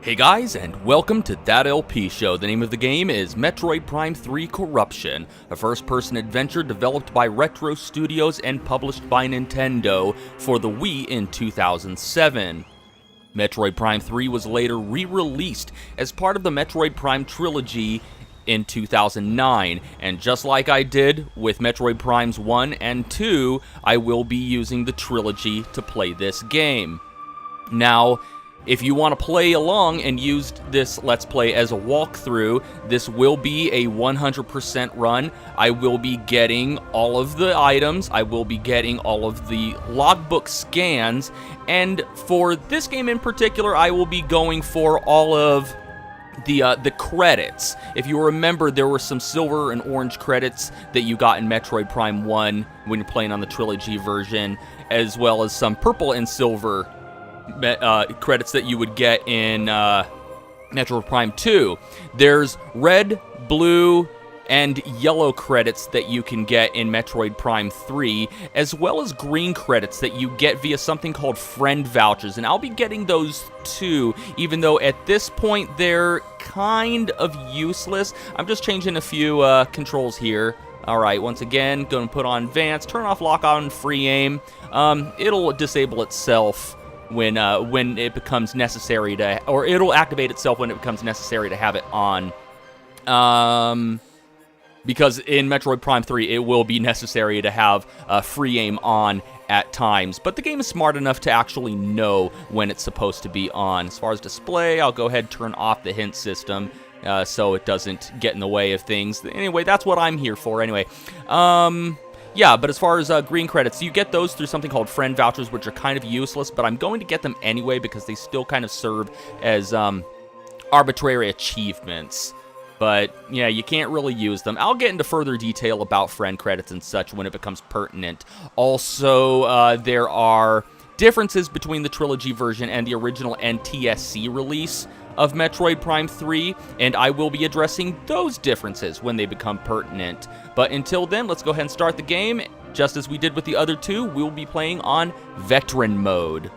Hey guys, and welcome to That LP Show. The name of the game is Metroid Prime 3 Corruption, a first-person adventure developed by Retro Studios and published by Nintendo for the Wii in 2007. Metroid Prime 3 was later re-released as part of the Metroid Prime trilogy in 2009, and just like I did with Metroid Primes 1 and 2, I will be using the trilogy to play this game. Now, if you want to play along and use this Let's Play as a walkthrough, this will be a 100% run. I will be getting all of the items, I will be getting all of the logbook scans, and for this game in particular, I will be going for all of the credits. If you remember, there were some silver and orange credits that you got in Metroid Prime 1 when you're playing on the trilogy version, as well as some purple and silver credits that you would get in Metroid Prime 2. There's red, blue, and yellow credits that you can get in Metroid Prime 3, as well as green credits that you get via something called friend vouchers, and I'll be getting those too, even though at this point they're kind of useless. I'm just changing a few controls here. Alright, once again, going to put on advanced, turn off lock on free aim. It'll disable itself when it becomes necessary to, or it'll activate itself when it becomes necessary to have it on. Because in Metroid Prime 3, it will be necessary to have free aim on at times. But the game is smart enough to actually know when it's supposed to be on. As far as display, I'll go ahead and turn off the hint system so it doesn't get in the way of things. Anyway, that's what I'm here for anyway. Yeah, but as far as green credits, you get those through something called friend vouchers, which are kind of useless, but I'm going to get them anyway because they still kind of serve as arbitrary achievements. But, yeah, you can't really use them. I'll get into further detail about friend credits and such when it becomes pertinent. Also, there are differences between the trilogy version and the original NTSC release of Metroid Prime 3, and I will be addressing those differences when they become pertinent. But until then, let's go ahead and start the game. Just as we did with the other two, we'll be playing on Veteran Mode.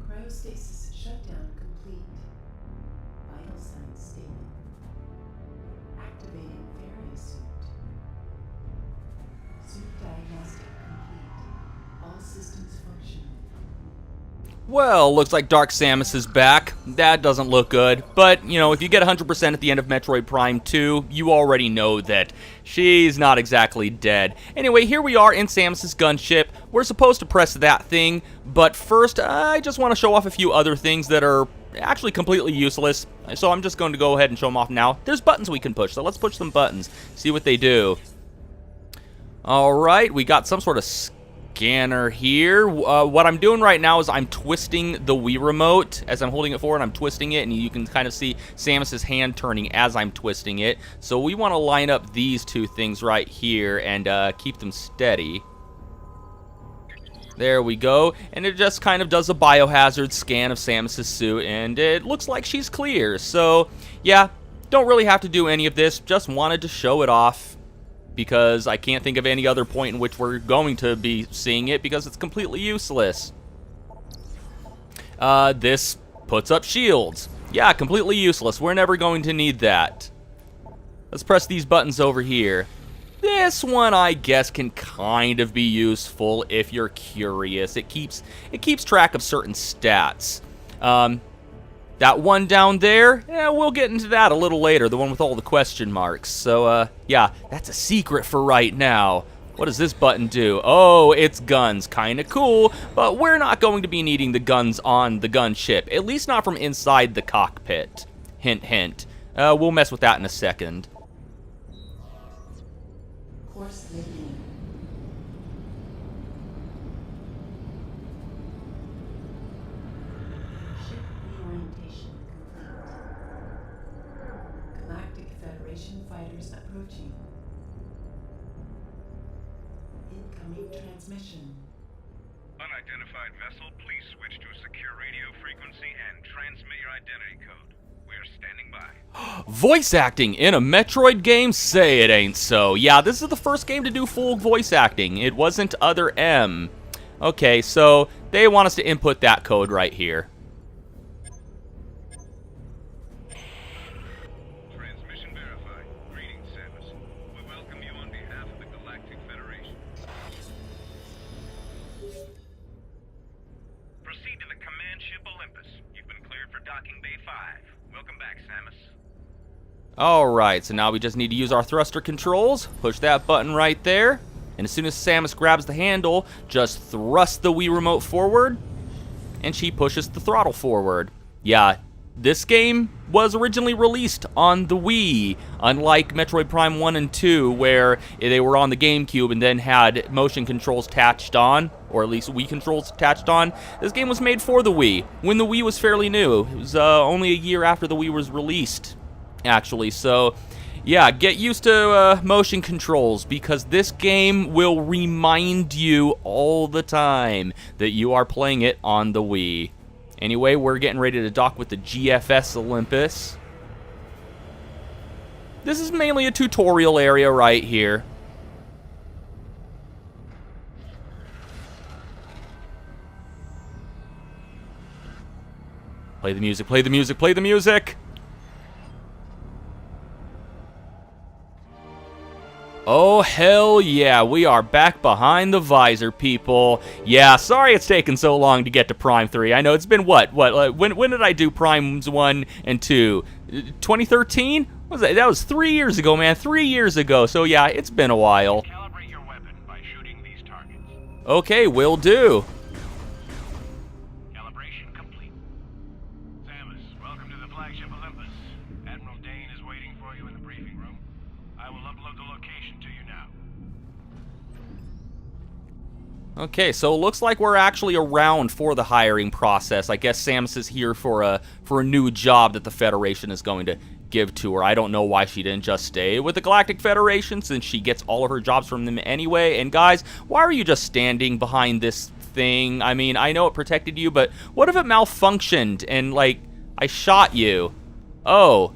Cryostasis shutdown complete. Vital signs stable. Activating various suit. Suit diagnostic complete. All systems functional. Well, looks like Dark Samus is back. That doesn't look good, but, you know, if you get 100% at the end of Metroid Prime 2, you already know that she's not exactly dead. Anyway, here we are in Samus's gunship. We're supposed to press that thing, but first, I just want to show off a few other things that are actually completely useless, so I'm just going to go ahead and show them off now. There's buttons we can push, so let's push some buttons, see what they do. Alright, we got some sort of scanner here. What I'm doing right now is I'm twisting the Wii remote as I'm holding it forward. I'm twisting it, and you can kind of see Samus's hand turning as I'm twisting it. So we want to line up these two things right here and keep them steady. There we go, and it just kind of does a biohazard scan of Samus's suit, and it looks like she's clear. So, yeah, don't really have to do any of this, just wanted to show it off. because I can't think of any other point in which we're going to be seeing it because it's completely useless. This puts up shields. Yeah, completely useless. We're never going to need that. Let's press these buttons over here. This one, I guess, can kind of be useful if you're curious. It keeps track of certain stats. That one down there, yeah, we'll get into that a little later, the one with all the question marks. So, yeah, that's a secret for right now. What does this button do? Oh, it's guns. Kinda cool, but we're not going to be needing the guns on the gunship, at least not from inside the cockpit. Hint, hint. We'll mess with that in a second. Course beginning. Ship reorientation complete. Galactic Federation fighters approaching. Incoming transmission. Unidentified vessel, please switch to a secure radio frequency and transmit your identity code. We're standing by. Voice acting in a Metroid game? Say it ain't so. Yeah, this is the first game to do full voice acting. It wasn't Other M. Okay, so they want us to input that code right here. Transmission verified. Greetings, Samus. We welcome you on behalf of the Galactic Federation. Proceed to the command ship Olympus. You've been cleared for docking bay 5. Welcome back, Samus. Alright, so now we just need to use our thruster controls. Push that button right there. And as soon as Samus grabs the handle, just thrust the Wii remote forward. And she pushes the throttle forward. Yeah, this game was originally released on the Wii, unlike Metroid Prime 1 and 2, where they were on the GameCube and then had motion controls attached on, or at least Wii controls attached on. This game was made for the Wii, when the Wii was fairly new. It was only a year after the Wii was released, actually. So, yeah, get used to motion controls, because this game will remind you all the time that you are playing it on the Wii. Anyway, we're getting ready to dock with the GFS Olympus. This is mainly a tutorial area right here. Play the music, play the music, play the music! Oh, hell yeah, we are back behind the visor, people. Yeah, sorry it's taken so long to get to Prime 3. I know it's been, when did I do Primes 1 and 2? 2013? What was that? That was 3 years ago, man, 3 years ago. So yeah, it's been a while. Calibrate your weapon by shooting these targets. Okay, will do. Calibration complete. Samus, welcome to the flagship Olympus. Admiral Dane is waiting for you in the briefing room. I will upload the location to you now. Okay, so it looks like we're actually around for the hiring process. I guess Samus is here for a new job that the Federation is going to give to her. I don't know why she didn't just stay with the Galactic Federation, since she gets all of her jobs from them anyway. And guys, why are you just standing behind this thing? I mean, I know it protected you, but what if it malfunctioned and, like, I shot you? Oh,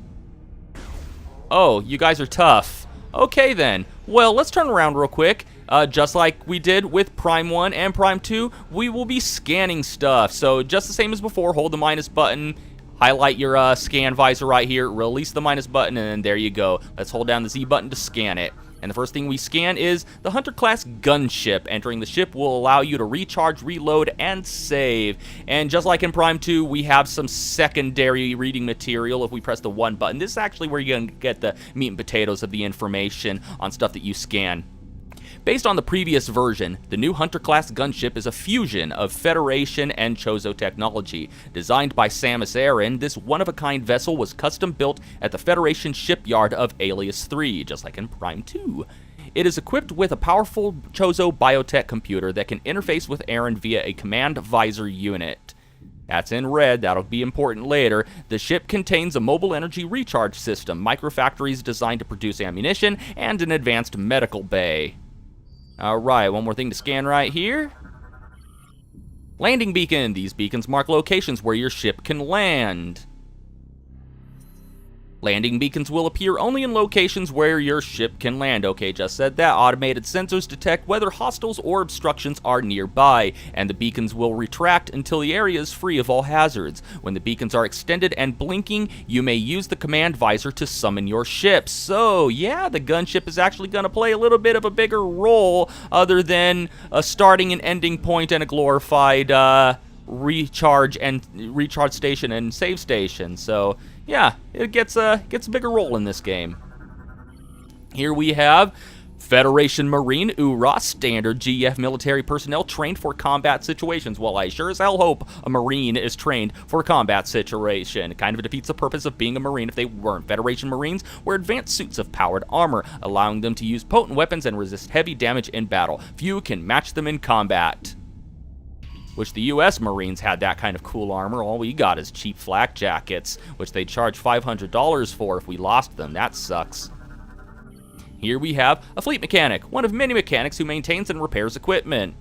you guys are tough. Okay then. Well, let's turn around real quick. Just like we did with Prime 1 and Prime 2, we will be scanning stuff. So just the same as before, hold the minus button, highlight your scan visor right here, release the minus button, and then there you go. Let's hold down the Z button to scan it. And the first thing we scan is the Hunter-class gunship. Entering the ship will allow you to recharge, reload, and save. And just like in Prime 2, we have some secondary reading material if we press the 1 button. This is actually where you're going to get the meat and potatoes of the information on stuff that you scan. Based on the previous version, the new Hunter-class gunship is a fusion of Federation and Chozo technology. Designed by Samus Aran, this one-of-a-kind vessel was custom-built at the Federation shipyard of Alias 3, just like in Prime 2. It is equipped with a powerful Chozo biotech computer that can interface with Aran via a command visor unit. That's in red, that'll be important later. The ship contains a mobile energy recharge system, microfactories designed to produce ammunition, and an advanced medical bay. Alright, one more thing to scan right here. Landing beacon. These beacons mark locations where your ship can land. Landing beacons will appear only in locations where your ship can land. Okay, just said that. Automated sensors detect whether hostiles or obstructions are nearby, and the beacons will retract until the area is free of all hazards. When the beacons are extended and blinking, you may use the command visor to summon your ship. So, yeah, the gunship is actually going to play a little bit of a bigger role other than a starting and ending point and a glorified recharge station and save station. So yeah, it gets a bigger role in this game. Here we have Federation Marine, URA, standard GF military personnel trained for combat situations. Well, I sure as hell hope a Marine is trained for a combat situation. It kind of defeats the purpose of being a Marine if they weren't. Federation Marines wear advanced suits of powered armor, allowing them to use potent weapons and resist heavy damage in battle. Few can match them in combat. Which the US Marines had that kind of cool armor. All we got is cheap flak jackets, which they charge $500 for if we lost them. That sucks. Here we have a fleet mechanic, one of many mechanics who maintains and repairs equipment.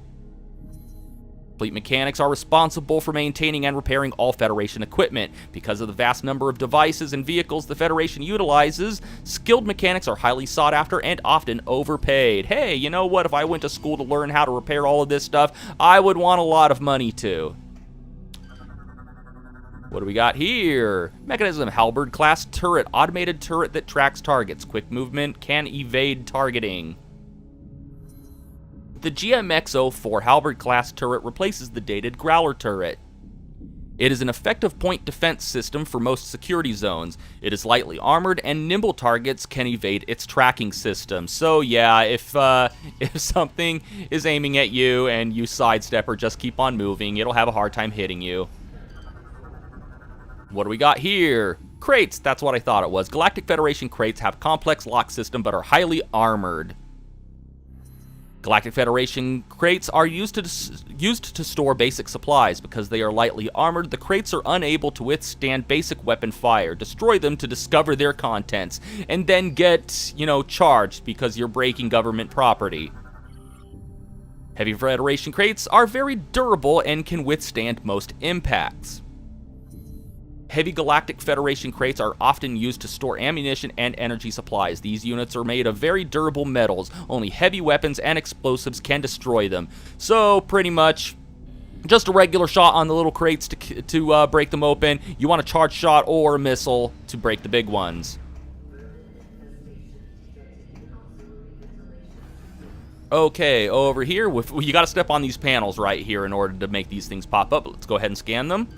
Fleet mechanics are responsible for maintaining and repairing all Federation equipment. Because of the vast number of devices and vehicles the Federation utilizes, skilled mechanics are highly sought after and often overpaid. Hey, you know what? If I went to school to learn how to repair all of this stuff, I would want a lot of money too. What do we got here? Mechanism, halberd class turret, automated turret that tracks targets. Quick movement, can evade targeting. The GMX-04 halberd-class turret replaces the dated Growler turret. It is an effective point defense system for most security zones. It is lightly armored, and nimble targets can evade its tracking system. So yeah, if something is aiming at you and you sidestep or just keep on moving, it'll have a hard time hitting you. What do we got here? Crates, that's what I thought it was. Galactic Federation crates have complex lock system but are highly armored. Galactic Federation crates are used to store basic supplies. Because they are lightly armored, the crates are unable to withstand basic weapon fire. Destroy them to discover their contents, and then get, charged because you're breaking government property. Heavy Federation crates are very durable and can withstand most impacts. Heavy Galactic Federation crates are often used to store ammunition and energy supplies. These units are made of very durable metals. Only heavy weapons and explosives can destroy them. So, pretty much, just a regular shot on the little crates to break them open. You want a charged shot or a missile to break the big ones. Okay, over here, you gotta step on these panels right here in order to make these things pop up. Let's go ahead and scan them.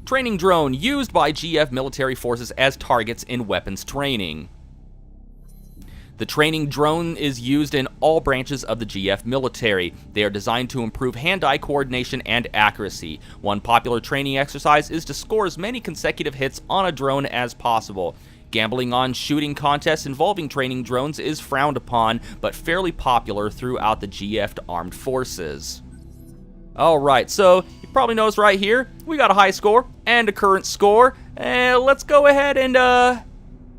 Training drone used by GF military forces as targets in weapons training. The training drone is used in all branches of the GF military. They are designed to improve hand-eye coordination and accuracy. One popular training exercise is to score as many consecutive hits on a drone as possible. Gambling on shooting contests involving training drones is frowned upon, but fairly popular throughout the GF armed forces. Alright, so you probably noticed right here, we got a high score and a current score. And let's go ahead and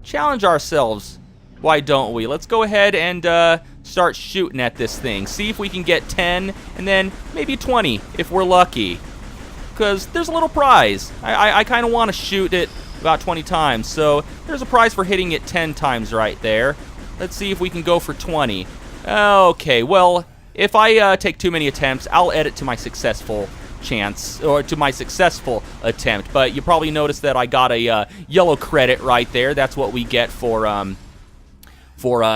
challenge ourselves. Why don't we? Let's go ahead and start shooting at this thing. See if we can get 10 and then maybe 20 if we're lucky. Because there's a little prize. I kind of want to shoot it about 20 times. So there's a prize for hitting it 10 times right there. Let's see if we can go for 20. Okay, well, if I take too many attempts, I'll edit to my successful chance, or to my successful attempt. But you probably noticed that I got a yellow credit right there. That's what we get for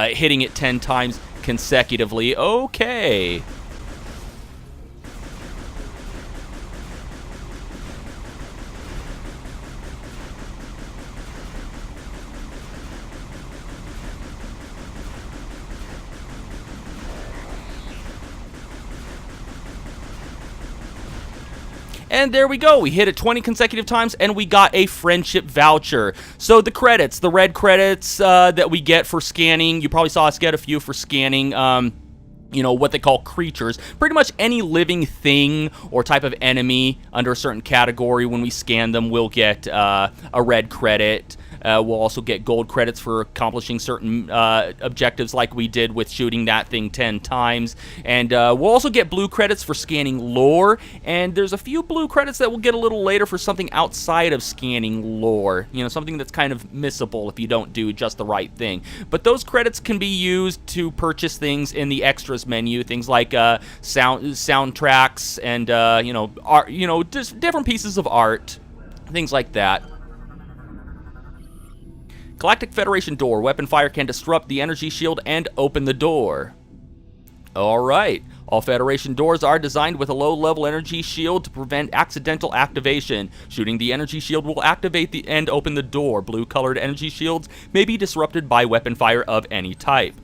hitting it 10 times consecutively. Okay. And there we go. We hit it 20 consecutive times, and we got a friendship voucher. So the credits, the red credits that we get for scanning, you probably saw us get a few for scanning, what they call creatures. Pretty much any living thing or type of enemy under a certain category, when we scan them, we'll get a red credit. We'll also get gold credits for accomplishing certain objectives like we did with shooting that thing 10 times. And we'll also get blue credits for scanning lore, and there's a few blue credits that we'll get a little later for something outside of scanning lore. You know, something that's kind of missable if you don't do just the right thing. But those credits can be used to purchase things in the extras menu, things like soundtracks and you know, art, you know, just different pieces of art, things like that. Galactic Federation door. Weapon fire can disrupt the energy shield and open the door. Alright. All Federation doors are designed with a low-level energy shield to prevent accidental activation. Shooting the energy shield will activate and open the door. Blue-colored energy shields may be disrupted by weapon fire of any type.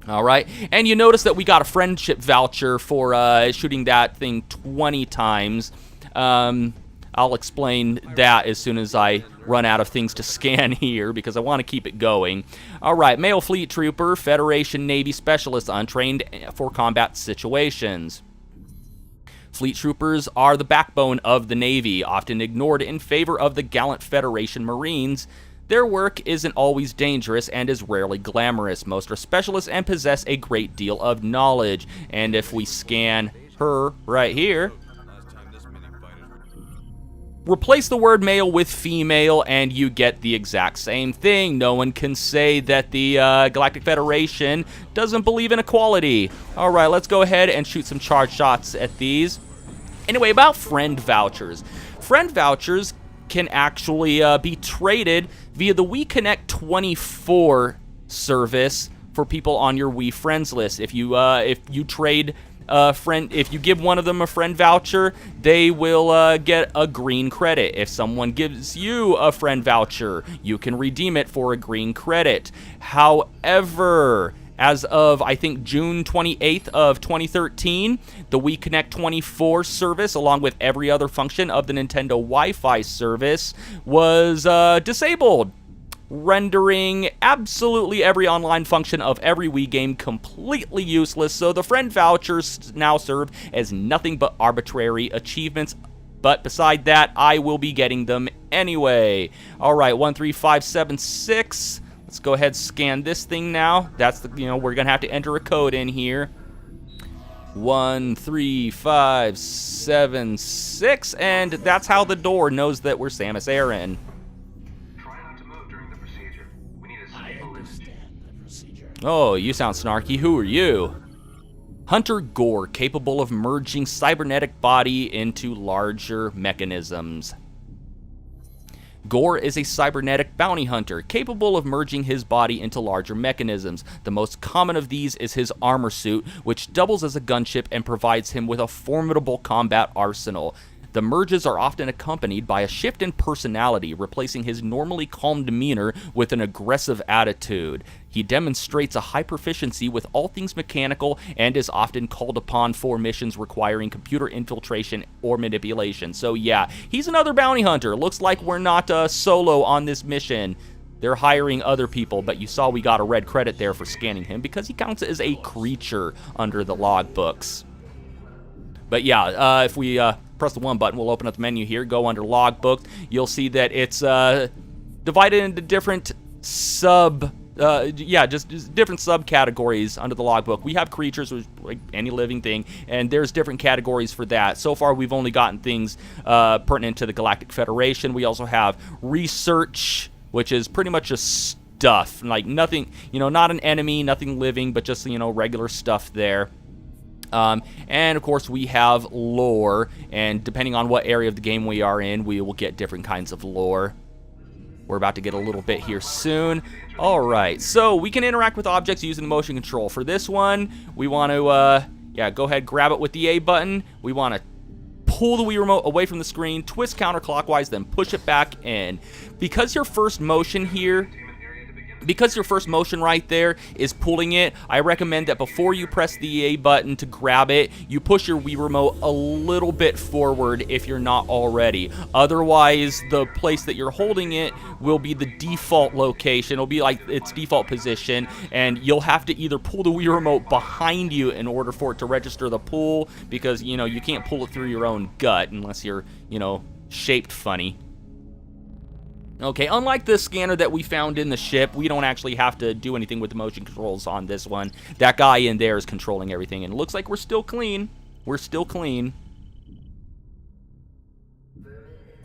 Alright, and you notice that we got a friendship voucher for shooting that thing 20 times. I'll explain that as soon as I run out of things to scan here, because I want to keep it going. Alright, male fleet trooper, Federation Navy specialist, untrained for combat situations. Fleet troopers are the backbone of the Navy, often ignored in favor of the gallant Federation Marines. Their work isn't always dangerous and is rarely glamorous. Most are specialists and possess a great deal of knowledge. And if we scan her right here, replace the word male with female, and you get the exact same thing. No one can say that the Galactic Federation doesn't believe in equality. Alright, let's go ahead and shoot some charge shots at these. Anyway, about friend vouchers. Friend vouchers can actually be traded via the WeConnect 24 service for people on your Wii Friends list. If you trade if you give one of them a friend voucher, they will get a green credit. If someone gives you a friend voucher, you can redeem it for a green credit. However, as of, I think, June 28th of 2013, the WeConnect 24 service, along with every other function of the Nintendo Wi-Fi service, was disabled, rendering absolutely every online function of every Wii game completely useless. So the friend vouchers now serve as nothing but arbitrary achievements. But beside that, I will be getting them anyway. Alright, 13576. Let's go ahead and scan this thing now. That's the, you know, we're gonna have to enter a code in here. 13576, and that's how the door knows that we're Samus Aran. Oh, you sound snarky. Who are you? Hunter Ghor, capable of merging cybernetic body into larger mechanisms. Ghor is a cybernetic bounty hunter, capable of merging his body into larger mechanisms. The most common of these is his armor suit, which doubles as a gunship and provides him with a formidable combat arsenal. The merges are often accompanied by a shift in personality, replacing his normally calm demeanor with an aggressive attitude. He demonstrates a high proficiency with all things mechanical and is often called upon for missions requiring computer infiltration or manipulation. So yeah, he's another bounty hunter. Looks like we're not solo on this mission. They're hiring other people, but you saw we got a red credit there for scanning him because he counts as a creature under the logbooks. But yeah, if we press the 1 button, we'll open up the menu here, go under logbook. You'll see that it's divided into different just different subcategories under the logbook. We have creatures, which like any living thing, and there's different categories for that. So far, we've only gotten things pertinent to the Galactic Federation. We also have research, which is pretty much just stuff, like nothing, you know, not an enemy, nothing living, but just, you know, regular stuff there. And of course we have lore, and depending on what area of the game we are in, we will get different kinds of lore. We're about to get a little bit here soon. Alright, so we can interact with objects using the motion control. For this one, we want to, go ahead, grab it with the A button. We want to pull the Wii Remote away from the screen, twist counterclockwise, then push it back in. Because your first motion right there is pulling it, I recommend that before you press the A button to grab it, you push your Wii Remote a little bit forward if you're not already. Otherwise, the place that you're holding it will be the default location. It'll be like its default position, and you'll have to either pull the Wii Remote behind you in order for it to register the pull, because, you know, you can't pull it through your own gut unless you're, you know, shaped funny. Okay, unlike the scanner that we found in the ship, we don't actually have to do anything with the motion controls on this one. That guy in there is controlling everything, and it looks like we're still clean. We're still clean.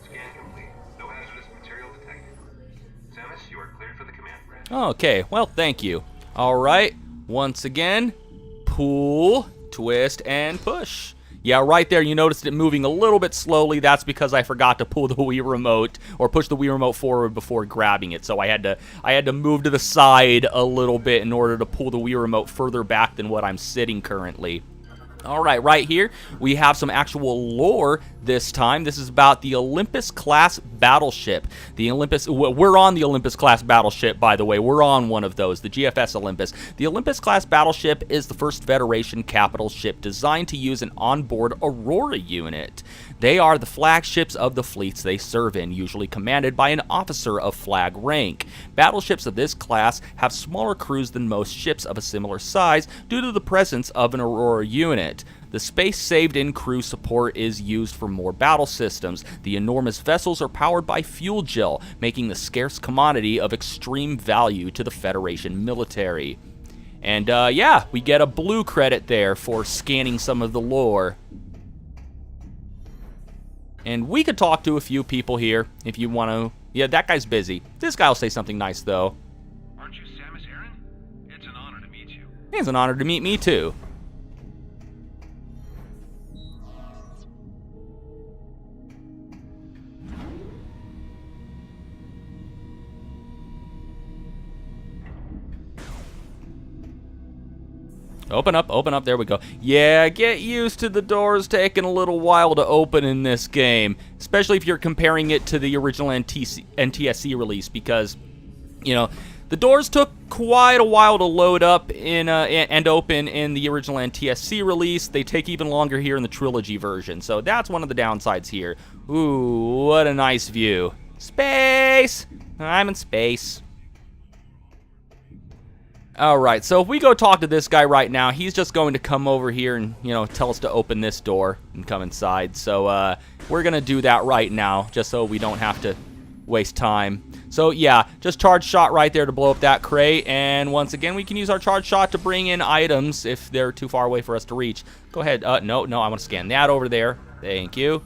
Scan complete. No hazardous material detected. Samus, you are cleared for the command bridge. Okay, well, thank you. All right, once again, pull, twist, and push. Yeah, right there, you noticed it moving a little bit slowly. That's because I forgot to pull the Wii Remote, or push the Wii Remote forward before grabbing it. So I had to move to the side a little bit in order to pull the Wii Remote further back than what I'm sitting currently. All right, right here, we have some actual lore this time. This is about the Olympus-class battleship. The Olympus, we're on the Olympus-class battleship, by the way. We're on one of those, the GFS Olympus. The Olympus-class battleship is the first Federation capital ship designed to use an onboard Aurora unit. They are the flagships of the fleets they serve in, usually commanded by an officer of flag rank. Battleships of this class have smaller crews than most ships of a similar size due to the presence of an Aurora unit. The space saved in crew support is used for more battle systems. The enormous vessels are powered by fuel gel, making the scarce commodity of extreme value to the Federation military. And yeah, we get a blue credit there for scanning some of the lore. And we could talk to a few people here if you want to. Yeah, that guy's busy. This guy will say something nice, though. Aren't you Samus Aran? It's an honor to meet you. It's an honor to meet me, too. Open up, there we go. Yeah, get used to the doors taking a little while to open in this game, especially if you're comparing it to the original NTSC release, because, you know, the doors took quite a while to load up in and open in the original NTSC release. They take even longer here in the trilogy version, so that's one of the downsides here. Ooh, what a nice view. Space! I'm in space. Alright, so if we go talk to this guy right now, he's just going to come over here and, you know, tell us to open this door and come inside. So, we're going to do that right now, just so we don't have to waste time. So, yeah, just charge shot right there to blow up that crate. And once again, we can use our charge shot to bring in items if they're too far away for us to reach. Go ahead. No, I want to scan that over there. Thank you.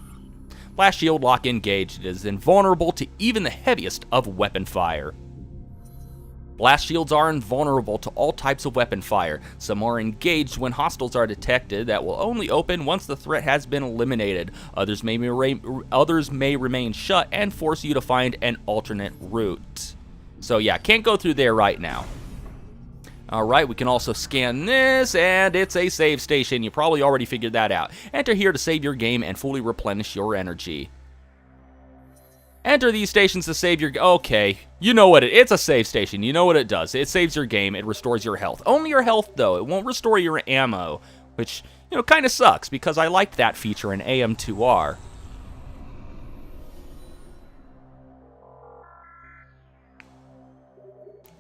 Blast shield lock engaged. It is invulnerable to even the heaviest of weapon fire. Blast shields are invulnerable to all types of weapon fire. Some are engaged when hostiles are detected that will only open once the threat has been eliminated. Others may remain shut and force you to find an alternate route. So yeah, can't go through there right now. Alright, we can also scan this, and it's a save station. You probably already figured that out. Enter here to save your game and fully replenish your energy. Enter these stations to save your... Okay, you know what it's a save station. You know what it does. It saves your game. It restores your health. Only your health, though. It won't restore your ammo, which, you know, kind of sucks because I liked that feature in AM2R.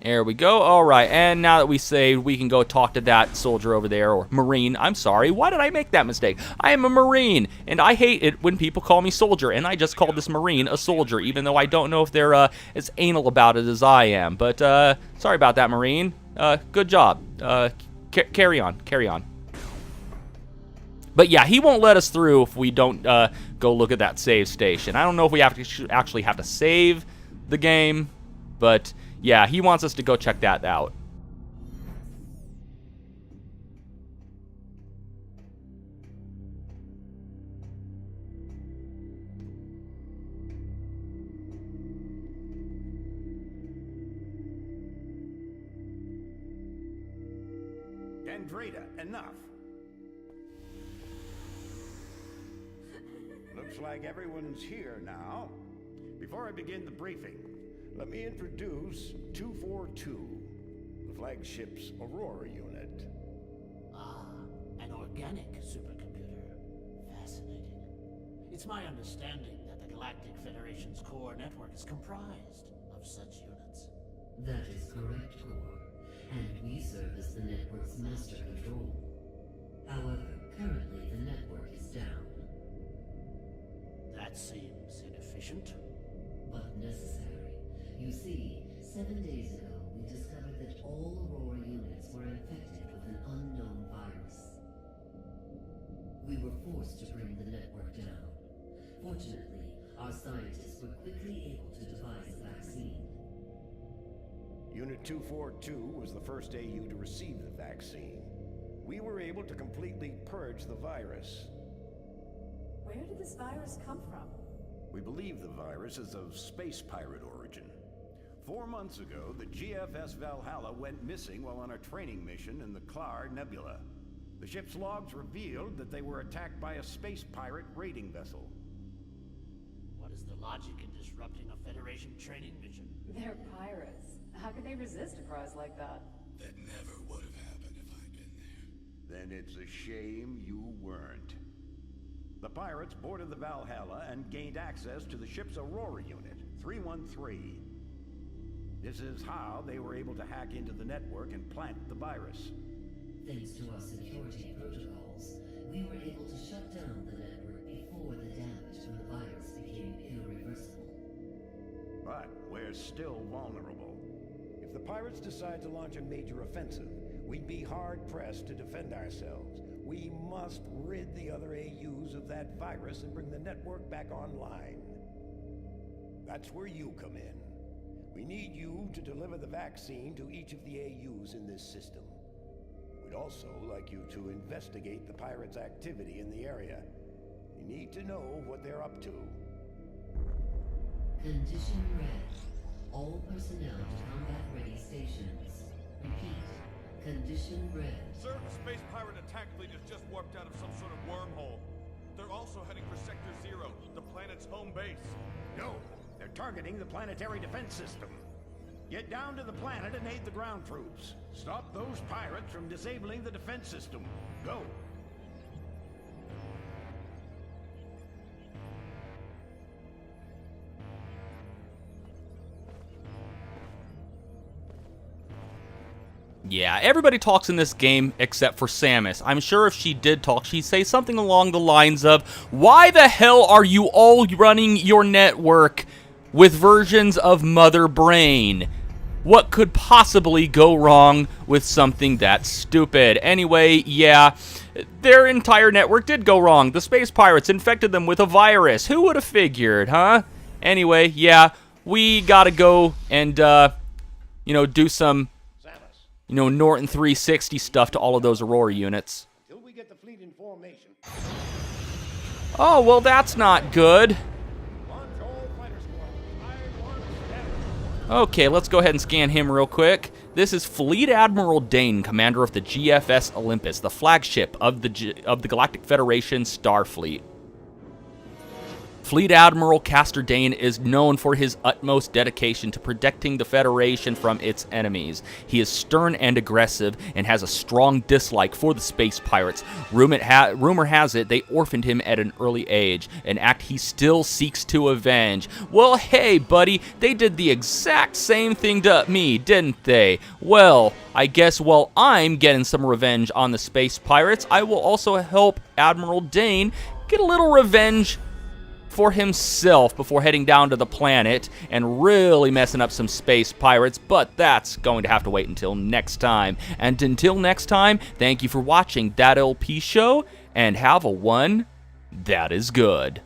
There we go. All right, and now that we saved, we can go talk to that soldier over there, or Marine. I'm sorry. Why did I make that mistake? I am a Marine, and I hate it when people call me soldier, and I just called this Marine a soldier, even though I don't know if they're as anal about it as I am. But sorry about that, Marine. Good job. Carry on. But yeah, he won't let us through if we don't go look at that save station. I don't know if we actually have to save the game, but... yeah, he wants us to go check that out. Gandrayda, enough. Looks like everyone's here now. Before I begin the briefing, let me introduce 242, the flagship's Aurora unit. Ah, an organic supercomputer. Fascinating. It's my understanding that the Galactic Federation's core network is comprised of such units. That is correct, Ghor, and we serve as the network's master control. However, currently the network is down. That seems inefficient. But necessary. You see, 7 days ago, we discovered that all Aurora units were infected with an unknown virus. We were forced to bring the network down. Fortunately, our scientists were quickly able to devise a vaccine. Unit 242 was the first AU to receive the vaccine. We were able to completely purge the virus. Where did this virus come from? We believe the virus is of space pirate origin. 4 months ago, the GFS Valhalla went missing while on a training mission in the Ghor Nebula. The ship's logs revealed that they were attacked by a space pirate raiding vessel. What is the logic in disrupting a Federation training mission? They're pirates. How could they resist a prize like that? That never would have happened if I'd been there. Then it's a shame you weren't. The pirates boarded the Valhalla and gained access to the ship's Aurora Unit, 313. This is how they were able to hack into the network and plant the virus. Thanks to our security protocols, we were able to shut down the network before the damage from the virus became irreversible. But we're still vulnerable. If the pirates decide to launch a major offensive, we'd be hard-pressed to defend ourselves. We must rid the other AUs of that virus and bring the network back online. That's where you come in. We need you to deliver the vaccine to each of the AUs in this system. We'd also like you to investigate the pirates' activity in the area. You need to know what they're up to. Condition red. All personnel to combat-ready stations. Repeat. Condition red. Sir, a space pirate attack fleet has just warped out of some sort of wormhole. They're also heading for Sector 0, the planet's home base. No, they're targeting the planetary defense system. Get down to the planet and aid the ground troops. Stop those pirates from disabling the defense system. Go. Yeah, everybody talks in this game except for Samus. I'm sure if she did talk, she'd say something along the lines of, "Why the hell are you all running your network with versions of Mother Brain? What could possibly go wrong with something that stupid?" Anyway, yeah, their entire network did go wrong. The space pirates infected them with a virus. Who would have figured, huh? Anyway, yeah, we gotta go and, do some Norton 360 stuff to all of those Aurora units. Till we get the fleet in formation. Oh, well, that's not good. Launch all fighter squadrons. Okay, let's go ahead and scan him real quick. This is Fleet Admiral Dane, commander of the GFS Olympus, the flagship of the Galactic Federation Starfleet. Fleet Admiral Castor Dane is known for his utmost dedication to protecting the Federation from its enemies. He is stern and aggressive and has a strong dislike for the space pirates. Rumor has it they orphaned him at an early age, an act he still seeks to avenge. Well, hey, buddy, they did the exact same thing to me, didn't they? Well, I guess while I'm getting some revenge on the space pirates, I will also help Admiral Dane get a little revenge for himself before heading down to the planet and really messing up some space pirates, but that's going to have to wait until next time. And until next time, thank you for watching That LP Show, and have a one that is good.